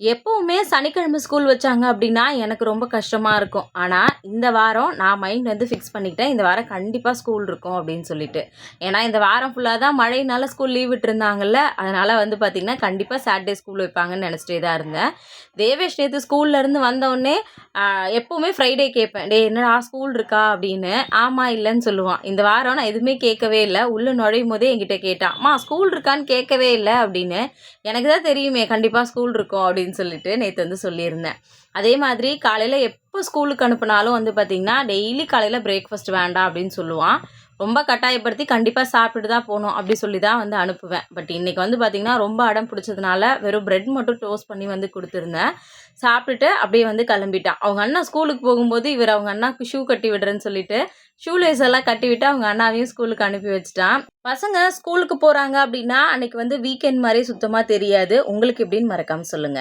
எப்பவுமே சனிக்கிழமை ஸ்கூல் வச்சாங்க அப்படின்னா, எனக்கு ரொம்ப கஷ்டமா இருக்கும். ஆனா, இந்த வாரம் நான் மைண்ட் வந்து ஃபிக்ஸ் பண்ணிக்கிட்டேன். இந்த வாரம் கண்டிப்பா ஸ்கூல் இருக்கும் அப்படின்னு சொல்லிட்டு. ஏன்னா, இந்த வாரம் ஃபுல்லா தான் மழைனால ஸ்கூல் லீவ் விட்டுருந்தாங்கல்ல. அதனால வந்து பார்த்தீங்கன்னா, கண்டிப்பா சாட்டர்டே ஸ்கூல் வைப்பாங்கன்னு நெனச்சிட்டே தான் இருந்தேன். தேவேஷ் நேத்து ஸ்கூல்லேருந்து வந்தவுடனே, அ எப்பவுமே ஃப்ரைடே கேட்பேன். "டேய் என்னடா ஸ்கூல் இருக்கா?" அப்படின்னு. ஆமா, இல்லன்னு சொல்லுவான். இந்த வாரம் நான் எதுவுமே கேட்கவே இல்ல. உள்ள நுழையும்போதே என்கிட்ட கேட்டான். "அம்மா ஸ்கூல் இருக்கான்னு கேட்கவே இல்ல" அப்படின்னு. எனக்கு தான் தெரியுமே கண்டிப்பா ஸ்கூல் இருக்கும் அப்படின்னு சொல்லிட்டு நேத்து வந்து சொல்லியிருந்தேன். அதே மாதிரி காலையில எப்போ ஸ்கூலுக்கு அனுப்புனாலும் வந்து பார்த்தீங்கன்னா, டெய்லி காலையில பிரேக்ஃபாஸ்ட் வேண்டாம் அப்படின்னு சொல்லுவான். ரொம்ப கட்டாயப்படுத்தி கண்டிப்பா சாப்பிட்டுட்டு தான் போணும் அப்படி சொல்லி தான் வந்து அனுப்புவேன். பட் இன்னைக்கு வந்து பார்த்தீங்கன்னா, ரொம்ப அடம் பிடிச்சதுனால வெறும் பிரெட் மட்டும் டோஸ்ட் பண்ணி வந்து குடுத்துருந்தேன். சாப்பிட்டுட்டு அப்படியே வந்து கிளம்பிட்டான். அவங்க அண்ணா ஸ்கூலுக்கு போகும்போது இவர் அவங்க அண்ணாக்கு ஷூ கட்டி விடுறேன்னு சொல்லிட்டு, ஷூ லேஸ் எல்லாம் கட்டி விட்டு அவங்க அண்ணாவையும் ஸ்கூலுக்கு அனுப்பி வச்சுட்டான். பசங்க ஸ்கூலுக்கு போறாங்க அப்படின்னா, அன்னைக்கு வந்து வீக்கெண்ட் மாரி சுத்தமா தெரியாது. உங்களுக்கு எப்படின்னு மறக்காம சொல்லுங்க.